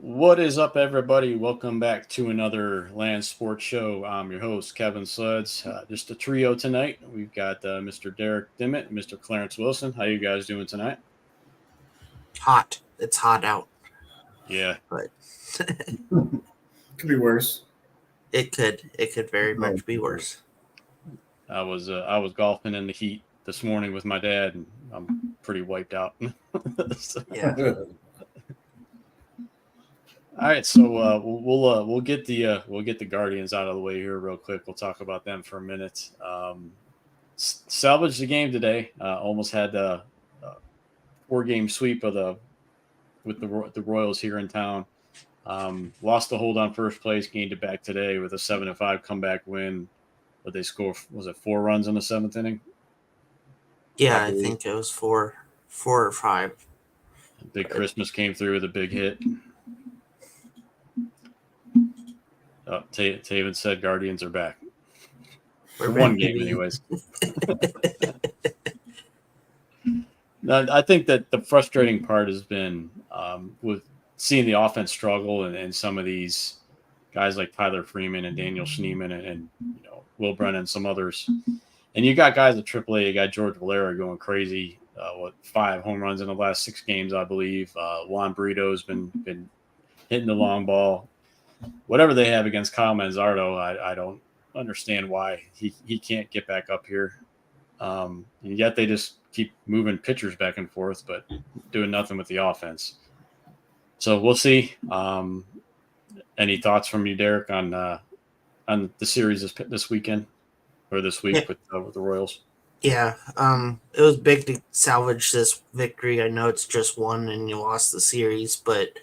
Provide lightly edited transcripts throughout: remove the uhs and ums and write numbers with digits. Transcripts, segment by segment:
What is up, everybody? Welcome back to another Land Sports Show. I'm your host, Kevin Suds. Just a trio tonight. We've got Mr. Derek Dimmitt and Mr. Clarence Wilson. How you guys doing tonight? Hot. It's hot out, Yeah, but Could be worse. it could very Oh, much be worse. I was golfing in the heat this morning with my dad, and I'm pretty wiped out. So- Yeah. all right, so we'll get the Guardians out of the way here real quick. We'll talk about them for a minute. Salvaged the game today. Almost had a 4-game sweep of the Royals here in town. Lost the hold on first place, gained it back today with a 7-5 comeback win. But they score, was it 4 runs in the seventh inning? Yeah, I believe. think it was four or five. Big Christmas came through with a big hit. Taven said Guardians are back. For one game, anyways. I think that the frustrating part has been with seeing the offense struggle and some of these guys like Tyler Freeman and Daniel Schneeman and Will Brennan and some others. And you got guys at AAA. You got George Valera going crazy. 5 home runs in the last 6 games, I believe. Juan Brito's been hitting the long ball. Whatever they have against Kyle Manzardo, I don't understand why he can't get back up here. And yet they just keep moving pitchers back and forth, but doing nothing with the offense. So we'll see. Any thoughts from you, Derek, on the series this weekend or this week with the Royals? Yeah. It was big to salvage this victory. I know it's just one and you lost the series, but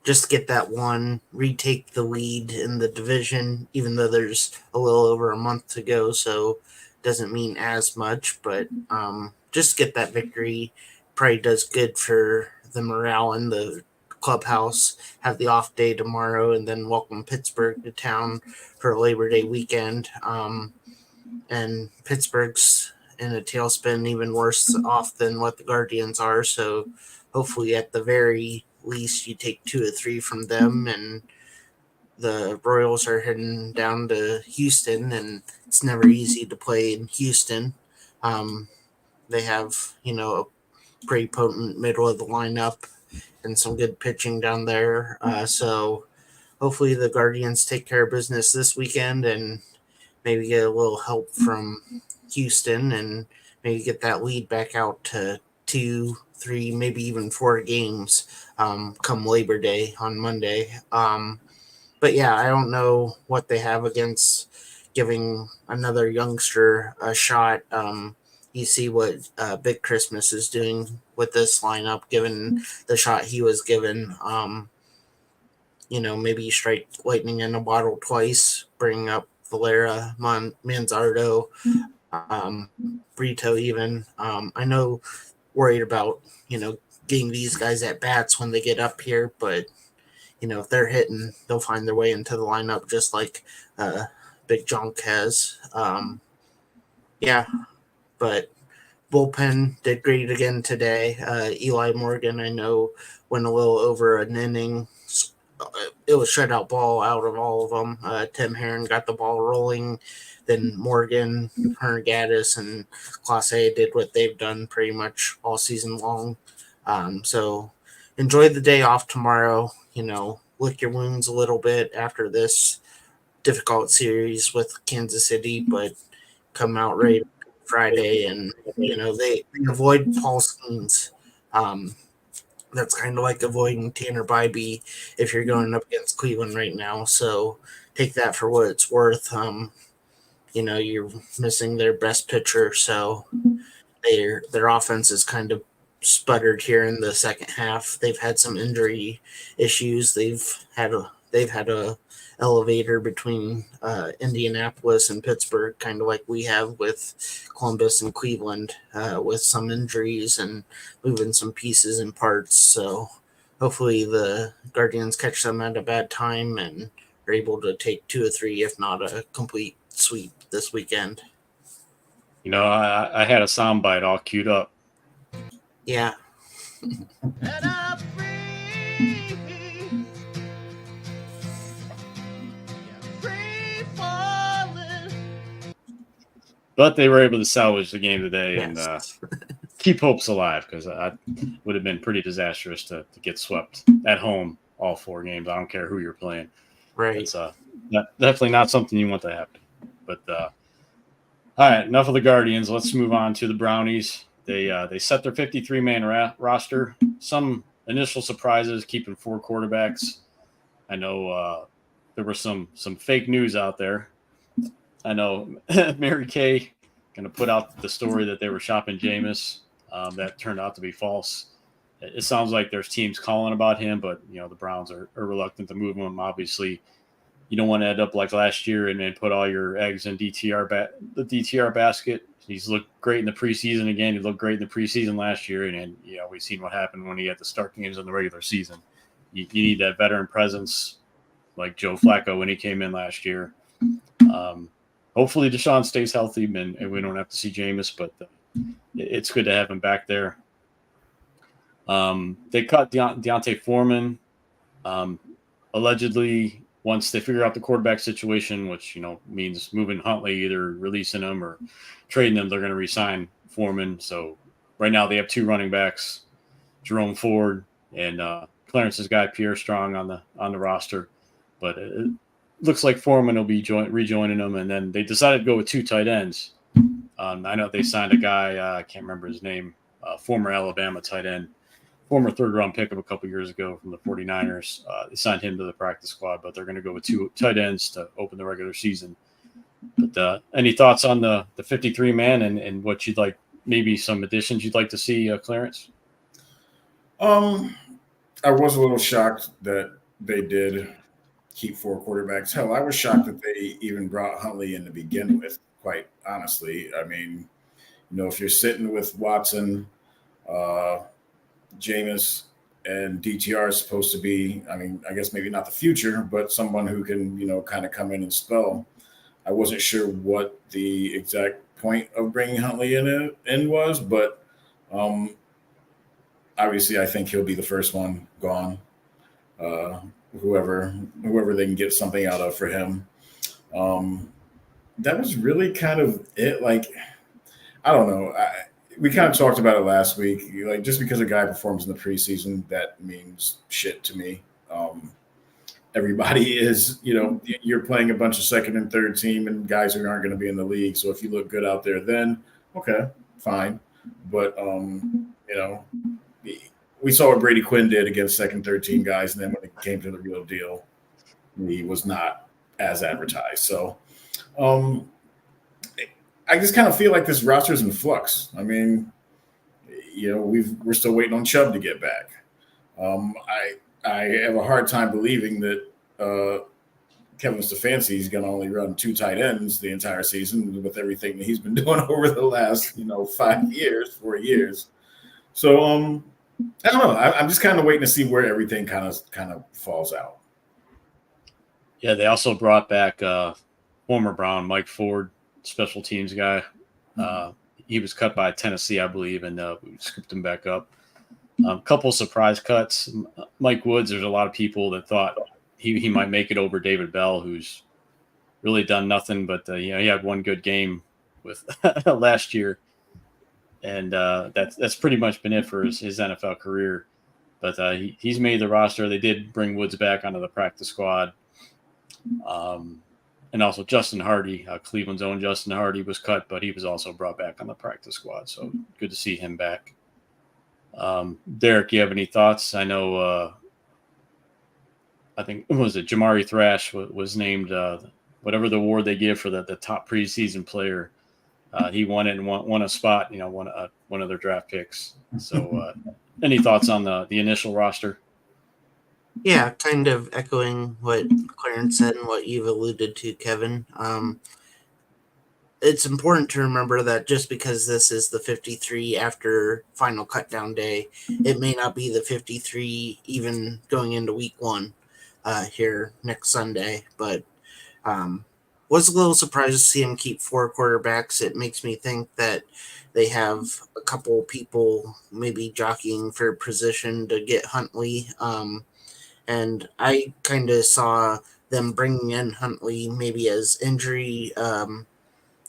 just get that one, retake the lead in the division, even though there's a little over a month to go, so doesn't mean as much, but just get that victory probably does good for the morale in the clubhouse. Have the off day tomorrow and then welcome Pittsburgh to town for Labor Day weekend. And Pittsburgh's in a tailspin, even worse off than what the Guardians are, so hopefully at the very least you take 2 or 3 from them. And the Royals are heading down to Houston, and it's never easy to play in Houston. They have a pretty potent middle of the lineup and some good pitching down there, so hopefully the Guardians take care of business this weekend and maybe get a little help from Houston and maybe get that lead back out to 2, 3, maybe even 4 games come Labor Day on Monday. But yeah, I don't know what they have against giving another youngster a shot. You see what Big Christmas is doing with this lineup, given the shot he was given. Maybe you strike lightning in a bottle twice, bring up Valera, Manzardo, Brito even. I know worried about, getting these guys at bats when they get up here, but, if they're hitting, they'll find their way into the lineup just like Big Junk has. Yeah, but bullpen did great again today. Eli Morgan, I know, went a little over an inning. It was shutout ball out of all of them. Tim Herron got the ball rolling. Then Morgan, Hernagadis, and Clase did what they've done pretty much all season long. So enjoy the day off tomorrow. Lick your wounds a little bit after this difficult series with Kansas City, but come out right Friday and, they avoid Paul Skeens. That's kind of like avoiding Tanner Bybee if you're going up against Cleveland right now. So take that for what it's worth. You're missing their best pitcher, so their offense is kind of sputtered here in the second half. They've had some injury issues. They've had a elevator between Indianapolis and Pittsburgh, kind of like we have with Columbus and Cleveland, with some injuries and moving some pieces and parts. So hopefully the Guardians catch them at a bad time and are able to take 2 or 3, if not a complete sweep this weekend. I had a soundbite all queued up. Yeah. but they were able to salvage the game today and Yes. keep hopes alive, because I would have been pretty disastrous to get swept at home all 4 games. I don't care who you're playing. Right. It's definitely not something you want to happen. But all right, enough of the Guardians. Let's move on to the Brownies. They set their 53-man roster. Some initial surprises, keeping 4 quarterbacks. I know there was some fake news out there. I know Mary Kay going to put out the story that they were shopping Jameis. That turned out to be false. It sounds like there's teams calling about him, but the Browns are reluctant to move him. Obviously, you don't want to end up like last year and then put all your eggs in the DTR basket. He's looked great in the preseason again. He looked great in the preseason last year, and we've seen what happened when he had to start games in the regular season. You need that veteran presence like Joe Flacco when he came in last year. Hopefully Deshaun stays healthy and we don't have to see Jameis, but it's good to have him back there. They cut Deontay Foreman. Allegedly, once they figure out the quarterback situation, which means moving Huntley, either releasing him or trading them, they're going to re-sign Foreman. So right now they have 2 running backs, Jerome Ford and Clarence's guy Pierre Strong on the roster. But it looks like Foreman will be rejoining them, and then they decided to go with 2 tight ends. I know they signed a guy, I can't remember his name, former Alabama tight end, former 3rd-round pick of a couple years ago from the 49ers. They signed him to the practice squad, but they're going to go with 2 tight ends to open the regular season. But any thoughts on the 53-man and what you'd like, maybe some additions you'd like to see, Clarence? I was a little shocked that they did keep 4 quarterbacks. Hell, I was shocked that they even brought Huntley in to begin with, quite honestly. I mean, if you're sitting with Watson, Jameis, and DTR is supposed to be, I guess maybe not the future, but someone who can, kind of come in and spell. I wasn't sure what the exact point of bringing Huntley in was, but obviously I think he'll be the first one gone. Whoever they can get something out of for him. That was really kind of it. Like, I don't know. We kind of talked about it last week. Like, just because a guy performs in the preseason, that means shit to me. Everybody is, you're playing a bunch of 2nd and 3rd team and guys who aren't going to be in the league. So if you look good out there, then okay, fine. But we saw what Brady Quinn did against 2nd, 3rd team guys, and then when it came to the real deal, he was not as advertised. So I just kind of feel like this roster's in flux. I mean, we're still waiting on Chubb to get back. I have a hard time believing that Kevin Stefanski is going to only run 2 tight ends the entire season with everything that he's been doing over the last 4 years. So I don't know. I'm just kind of waiting to see where everything kind of falls out. Yeah, they also brought back former Brown Mike Ford, special teams guy. He was cut by Tennessee, I believe, and we scooped him back up. A couple surprise cuts. Mike Woods, there's a lot of people that thought he might make it over David Bell, who's really done nothing, but he had 1 good game with last year. And that's pretty much been it for his NFL career. But he's made the roster. They did bring Woods back onto the practice squad. And also Justin Hardy, Cleveland's own Justin Hardy, was cut, but he was also brought back on the practice squad. So good to see him back. Derek, you have any thoughts? I know, I think, was it Jamari Thrash was named whatever the award they give for the top preseason player. He won it and won a spot, one of their draft picks. So any thoughts on the initial roster? Yeah, kind of echoing what Clarence said and what you've alluded to, Kevin. It's important to remember that just because this is the 53 after final cutdown day, it may not be the 53 even going into week 1 here next Sunday. But was a little surprised to see him keep 4 quarterbacks. It makes me think that they have a couple people maybe jockeying for position to get Huntley. And I kind of saw them bringing in Huntley maybe as injury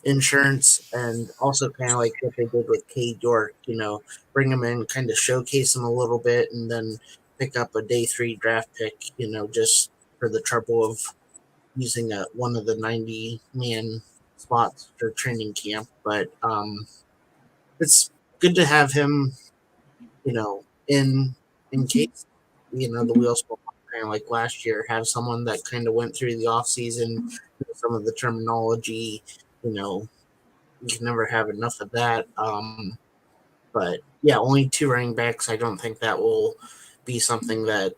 insurance, and also kind of like what they did with Cade York, bring him in, kind of showcase him a little bit, and then pick up a day 3 draft pick, just for the trouble of using one of the 90-man spots for training camp. But it's good to have him, in case, the wheels fall off, kind of like last year, have someone that kind of went through the off season, some of the terminology, you can never have enough of that. But yeah, only 2 running backs. I don't think that will be something that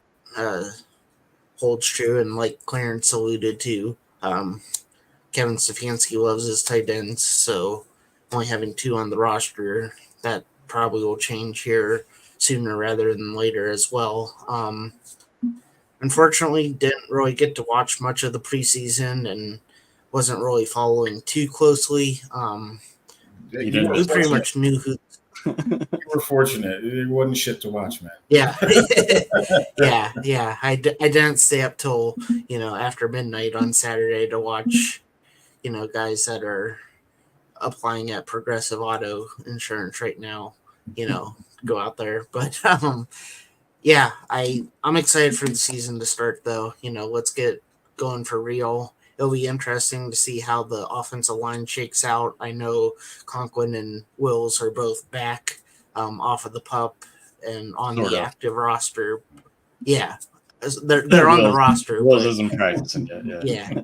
holds true. And like Clarence alluded to, Kevin Stefanski loves his tight ends, so only having 2 on the roster, that probably will change here sooner rather than later as well. Unfortunately, didn't really get to watch much of the preseason and wasn't really following too closely. You were We pretty fortunate. much knew who. You were fortunate. It wasn't shit to watch, man. Yeah, yeah. I didn't stay up till after midnight on Saturday to watch guys that are applying at Progressive Auto Insurance right now. Go out there, but yeah, I'm excited for the season to start though. Let's get going for real. It'll be interesting to see how the offensive line shakes out. I know Conklin and Wills are both back off of the pup and on Sort the of. active roster. Yeah, they're on the roster, Wills but isn't practicing yet. yeah,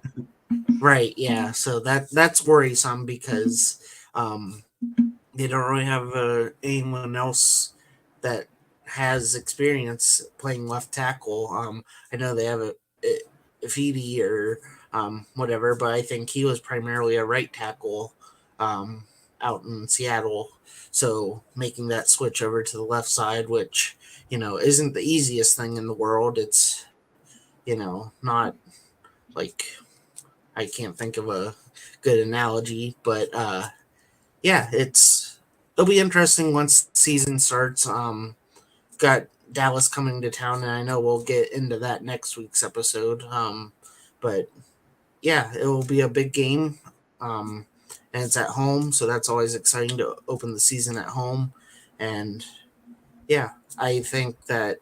right. Yeah, so that's worrisome because they don't really have anyone else that has experience playing left tackle. I know they have a Fidi or whatever, but I think he was primarily a right tackle um, out in Seattle. So making that switch over to the left side, which isn't the easiest thing in the world. It's not like I can't think of a good analogy, but yeah, it'll be interesting once season starts. Got Dallas coming to town, and I know we'll get into that next week's episode. But yeah, it will be a big game, and it's at home, so that's always exciting to open the season at home. And yeah, I think that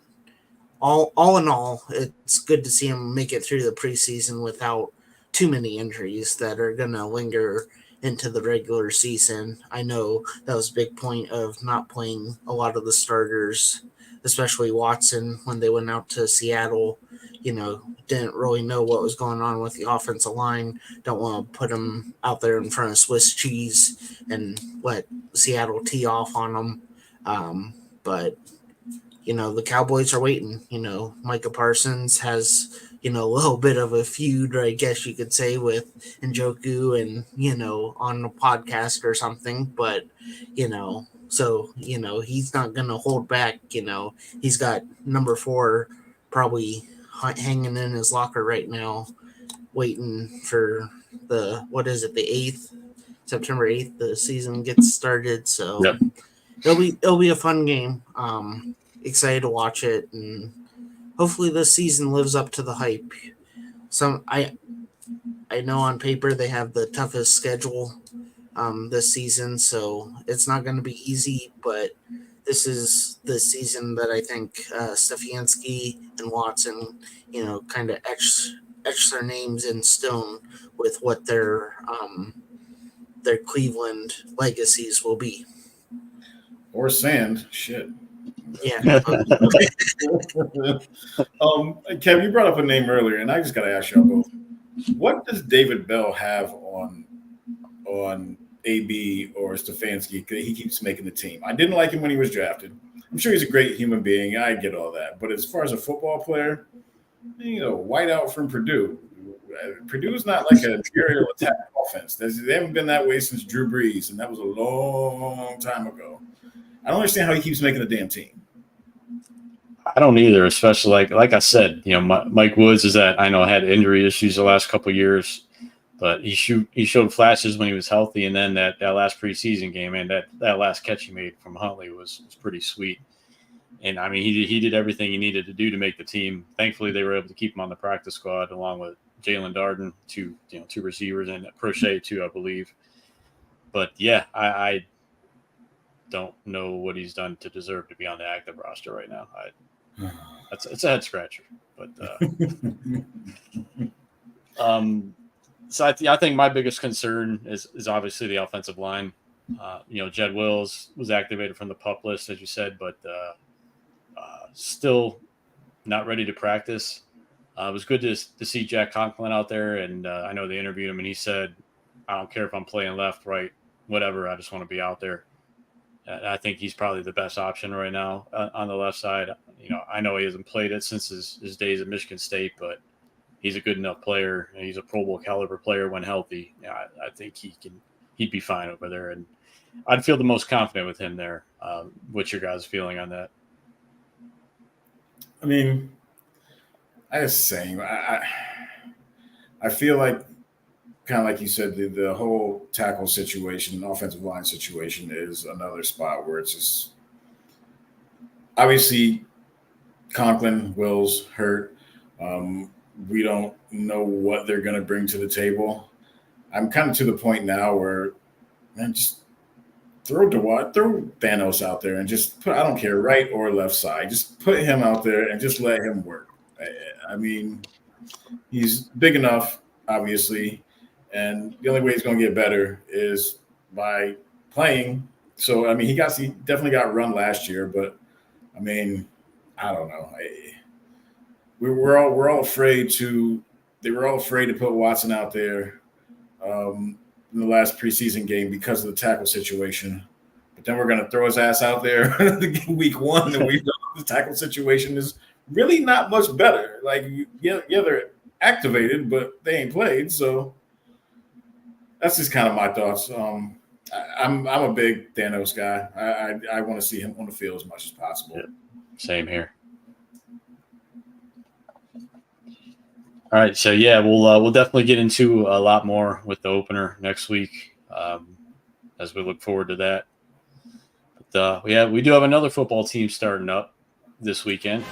all in all, it's good to see him make it through the preseason without too many injuries that are going to linger into the regular season. I know that was a big point of not playing a lot of the starters, especially Watson when they went out to Seattle. Didn't really know what was going on with the offensive line. Don't want to put him out there in front of Swiss cheese and let Seattle tee off on them. But the Cowboys are waiting. Micah Parsons has, a little bit of a feud, I guess you could say, with Njoku and, on a podcast or something. But, so, he's not going to hold back. He's got number 4 probably hanging in his locker right now, waiting for the 8th, September 8th, the season gets started. So Yep. it'll be a fun game. Excited to watch it, and hopefully this season lives up to the hype. I know on paper they have the toughest schedule this season, so it's not going to be easy. But this is the season that I think Stefanski and Watson, kind of etch their names in stone with what their Cleveland legacies will be. Or sand. Shit. Yeah. Kev, you brought up a name earlier, and I just got to ask y'all both. What does David Bell have on AB or Stefanski? He keeps making the team. I didn't like him when he was drafted. I'm sure he's a great human being. I get all that. But as far as a football player, whiteout from Purdue. Purdue's not like an aerial attack offense. They haven't been that way since Drew Brees, and that was a long time ago. I don't understand how he keeps making the damn team. I don't either, especially like I said, Mike Woods is that I know had injury issues the last couple of years, but he showed flashes when he was healthy, and then that last preseason game and that last catch he made from Huntley was pretty sweet. And I mean, he did everything he needed to do to make the team. Thankfully, they were able to keep him on the practice squad along with Jalen Darden, two receivers, and Crochet too, I believe. But yeah, I don't know what he's done to deserve to be on the active roster right now. It's a head scratcher, but so I think my biggest concern is obviously the offensive line. Jed Wills was activated from the PUP list, as you said, but still not ready to practice. It was good to see Jack Conklin out there, and I know they interviewed him, and he said, "I don't care if I'm playing left, right, whatever. I just want to be out there." And I think he's probably the best option right now on the left side. I know he hasn't played it since his days at Michigan State, but he's a good enough player, and he's a Pro Bowl caliber player when healthy. I think he'd be fine over there, and I'd feel the most confident with him there. What's your guys' feeling on that? I mean, I the same. I feel like, kind of like you said, the whole tackle situation, offensive line situation is another spot where it's just obviously Conklin, Wills hurt. We don't know what they're going to bring to the table. I'm kind of to the point now where, man, just throw Thanos out there and just put, I don't care, right or left side, just put him out there and just let him work. I mean, he's big enough, obviously, and the only way he's going to get better is by playing. So, I mean, he definitely got run last year, but I mean, I don't know. We're all afraid to. They were all afraid to put Watson out there in the last preseason game because of the tackle situation. But then we're going to throw his ass out there week one, and we know the tackle situation is really not much better. Like, yeah, they're activated, but they ain't played. So that's just kind of my thoughts. I'm a big Thanos guy. I want to see him on the field as much as possible. Yeah, same here. All right, so yeah, we'll definitely get into a lot more with the opener next week as we look forward to that. But we do have another football team starting up this weekend.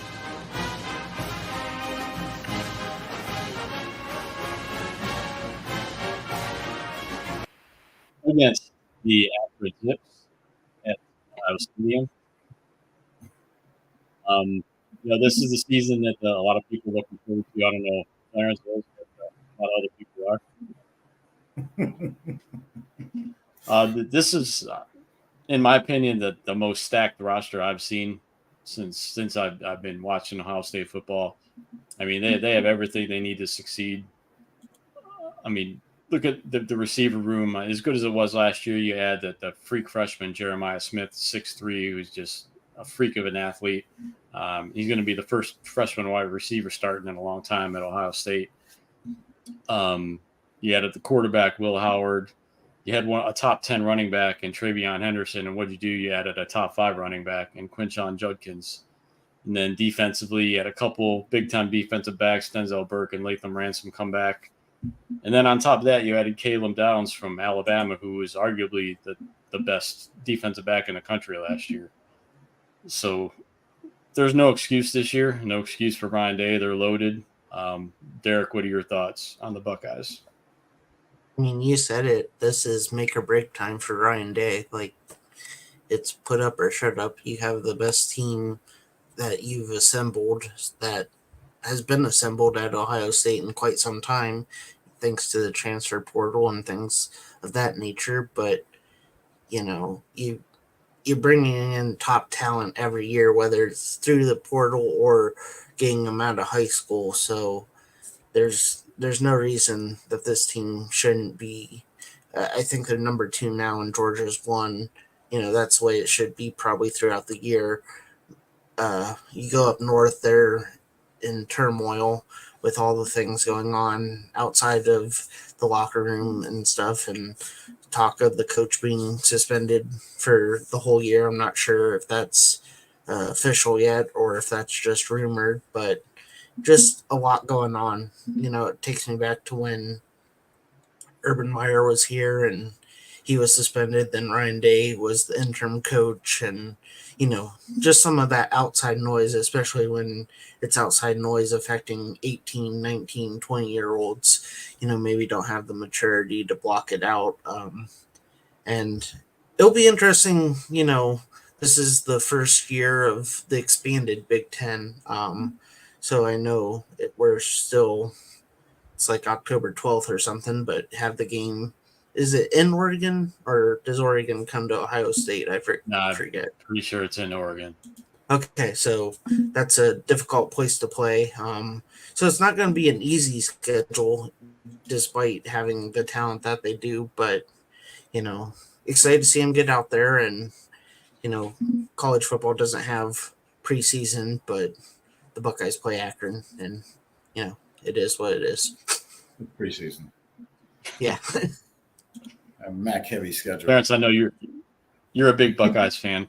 Against the Akron Zips at Ohio Stadium. This is the season that a lot of people are looking forward to. I don't know. Clarence was, but a lot of other people are. This is, in my opinion, the most stacked roster I've seen since I've been watching Ohio State football. I mean, they have everything they need to succeed. I mean, look at the receiver room. As good as it was last year, you add the freak freshman Jeremiah Smith, 6'3", who's just a freak of an athlete. He's going to be the first freshman wide receiver starting in a long time at Ohio State. You had at the quarterback Will Howard. You had a top 10 running back in Travion Henderson, and what did you do? You added a top 5 running back in Quinshon Judkins. And then defensively, you had a couple big-time defensive backs, Denzel Burke and Latham Ransom, come back. And then on top of that, you added Caleb Downs from Alabama, who was arguably the best defensive back in the country last year. So there's no excuse this year, no excuse for Ryan Day. They're loaded. Derek, what are your thoughts on the Buckeyes? I mean, you said it. This is make or break time for Ryan Day. Like, it's put up or shut up. You have the best team that you've assembled that has been assembled at Ohio State in quite some time, thanks to the transfer portal and things of that nature. But, you're bringing in top talent every year, whether it's through the portal or getting them out of high school. So there's no reason that this team shouldn't be. I think they're number 2 now, and Georgia's 1. That's the way it should be probably throughout the year. You go up north, they're in turmoil with all the things going on outside of the locker room and stuff, and talk of the coach being suspended for the whole year. I'm not sure if that's official yet or if that's just rumored, but just a lot going on. It takes me back to when Urban Meyer was here and he was suspended. Then Ryan Day was the interim coach, and just some of that outside noise, especially when it's outside noise affecting 18, 19, 20-year-olds, maybe don't have the maturity to block it out. And it'll be interesting. This is the first year of the expanded Big Ten. So I know we're still, it's like October 12th or something, but have the game. Is it in Oregon, or does Oregon come to Ohio State? I forget. I'm pretty sure it's in Oregon. Okay, so that's a difficult place to play. So it's not going to be an easy schedule, despite having the talent that they do. But excited to see them get out there. And college football doesn't have preseason, but the Buckeyes play Akron, and it is what it is. Preseason. Yeah. A MAC heavy schedule. Clarence, I know you're a big Buckeyes fan.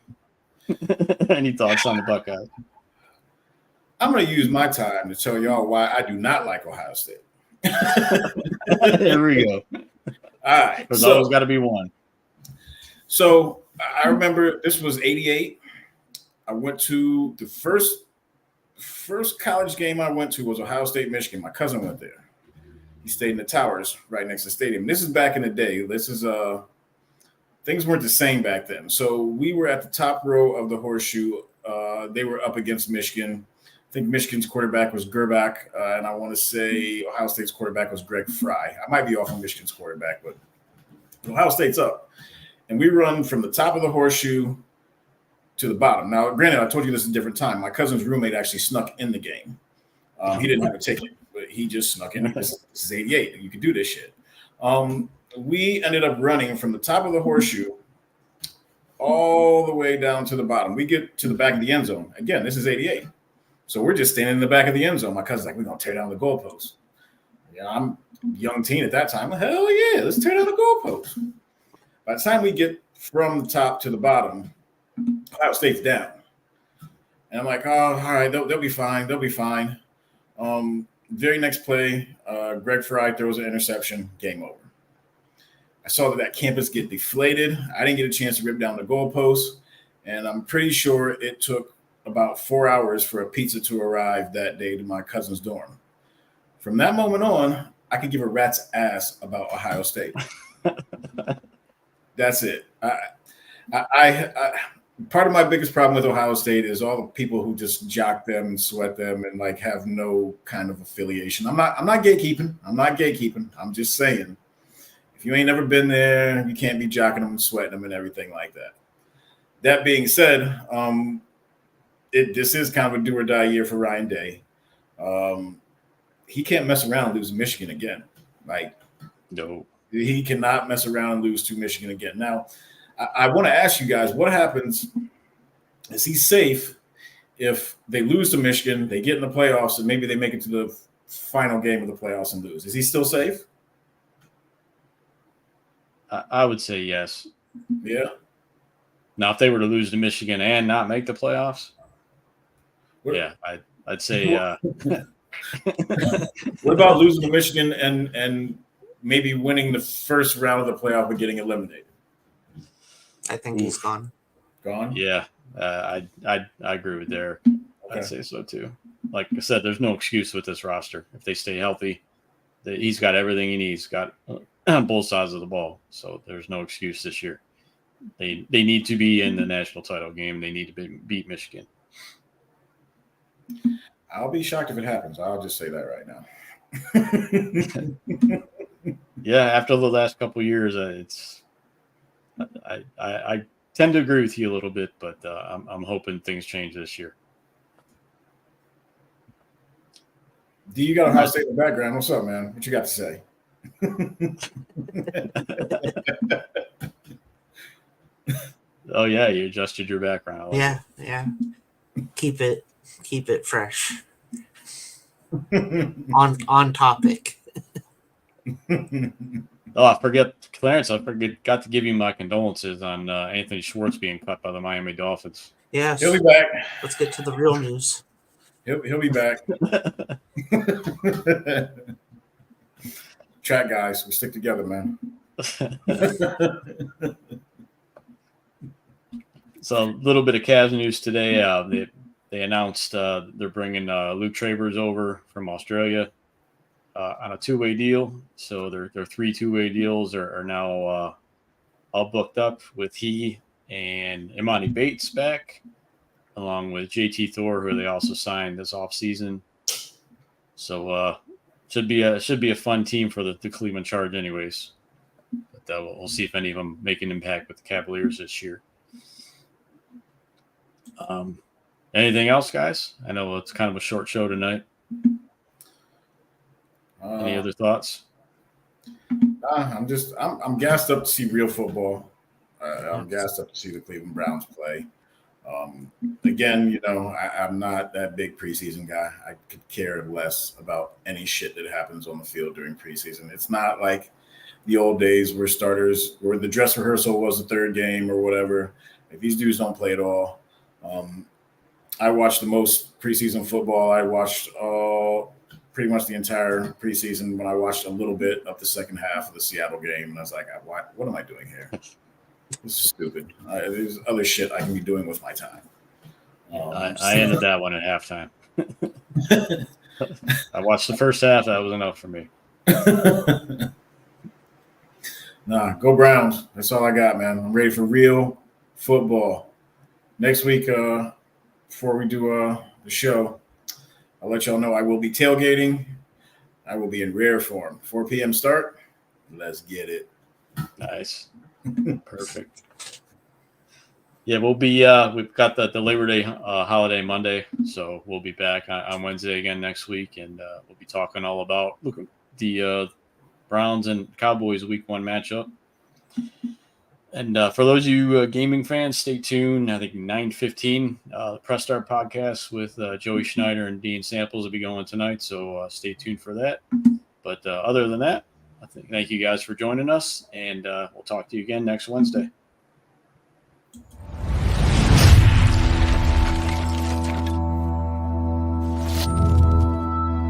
Any thoughts on the Buckeyes? I'm going to use my time to tell y'all why I do not like Ohio State. There we go. All right. There's always got to be one. So I remember this was 88. I went to the first college game I went to was Ohio State, Michigan. My cousin went there. He stayed in the towers right next to the stadium. This is back in the day. This is things weren't the same back then. So we were at the top row of the horseshoe. They were up against Michigan. I think Michigan's quarterback was Gerbach, and I want to say Ohio State's quarterback was Greg Fry. I might be off on Michigan's quarterback, but Ohio State's up. And we run from the top of the horseshoe to the bottom. Now, granted, I told you this is a different time. My cousin's roommate actually snuck in the game. He didn't have a ticket, but he just snuck in. This is 88. You could do this shit. We ended up running from the top of the horseshoe all the way down to the bottom. We get to the back of the end zone. Again, this is 88. So we're just standing in the back of the end zone. My cousin's like, we're going to tear down the goalpost. Yeah, I'm a young teen at that time. Hell yeah, let's tear down the goalpost. By the time we get from the top to the bottom, Ohio State's down. And I'm like, oh, all right, they'll be fine. They'll be fine. Very next play, Greg Fry throws an interception, game over. I saw that campus get deflated. I didn't get a chance to rip down the goalpost. And I'm pretty sure it took about 4 hours for a pizza to arrive that day to my cousin's dorm. From that moment on, I could give a rat's ass about Ohio State. That's it. I part of my biggest problem with Ohio State is all the people who just jock them and sweat them and like have no kind of affiliation. I'm not gatekeeping. I'm just saying, if you ain't never been there, you can't be jocking them and sweating them and everything like that. That being said, this is kind of a do or die year for Ryan Day. He can't mess around and lose to Michigan again. Like, no, he cannot mess around and lose to Michigan again. Now, I want to ask you guys, what happens? Is he safe if they lose to Michigan, they get in the playoffs, and maybe they make it to the final game of the playoffs and lose? Is he still safe? I would say yes. Yeah. Now, if they were to lose to Michigan and not make the playoffs, yeah, I'd say. What about losing to Michigan and maybe winning the first round of the playoff but getting eliminated? I think he's gone. Gone? Yeah, I agree with Derek. Okay. I'd say so too. Like I said, there's no excuse with this roster. If they stay healthy, he's got everything he needs. Got on both sides of the ball, so there's no excuse this year. They need to be in the national title game. They need to beat Michigan. I'll be shocked if it happens. I'll just say that right now. Yeah, after the last couple of years, it's. I tend to agree with you a little bit, but I'm hoping things change this year. D, you got Ohio State in the background. What's up, man? What you got to say? Oh yeah, you adjusted your background. Yeah. Keep it fresh. on topic. Oh, I forget, Clarence. Got to give you my condolences on Anthony Schwartz being cut by the Miami Dolphins. Yes. He'll be back. Let's get to the real news. He'll be back. Chat guys, we stick together, man. So a little bit of Cavs news today. They announced they're bringing Luke Travers over from Australia on a two-way deal. So their 3 two-way deals are now all booked up with he and Imani Bates back, along with JT Thor, who they also signed this offseason. So should be a fun team for the Cleveland Charge, anyways. But we'll see if any of them make an impact with the Cavaliers this year. Anything else, guys? I know it's kind of a short show tonight. Any other thoughts? I'm gassed up to see real football. I'm gassed up to see the Cleveland Browns play. Again, I'm not that big preseason guy. I could care less about any shit that happens on the field during preseason. It's not like the old days where the dress rehearsal was the third game or whatever. If these dudes don't play at all, I watched the most preseason football. I watched pretty much the entire preseason. When I watched a little bit of the second half of the Seattle game, and I was like, what am I doing here? This is stupid. There's other shit I can be doing with my time. I ended that one at halftime. I watched the first half. That was enough for me. Nah, go Browns. That's all I got, man. I'm ready for real football. Next week, before we do the show, I'll let y'all know I will be tailgating. I will be in rare form. 4 p.m. start. Let's get it. Nice. Perfect. Yeah, we'll be we've got the Labor Day holiday Monday, so we'll be back on Wednesday again next week, and we'll be talking all about the Browns and Cowboys Week 1 matchup. And for those of you gaming fans, stay tuned. I think 9:15, the Press Start podcast with Joey Schneider and Dean Samples will be going tonight, so stay tuned for that. But other than that, thank you guys for joining us, and we'll talk to you again next Wednesday.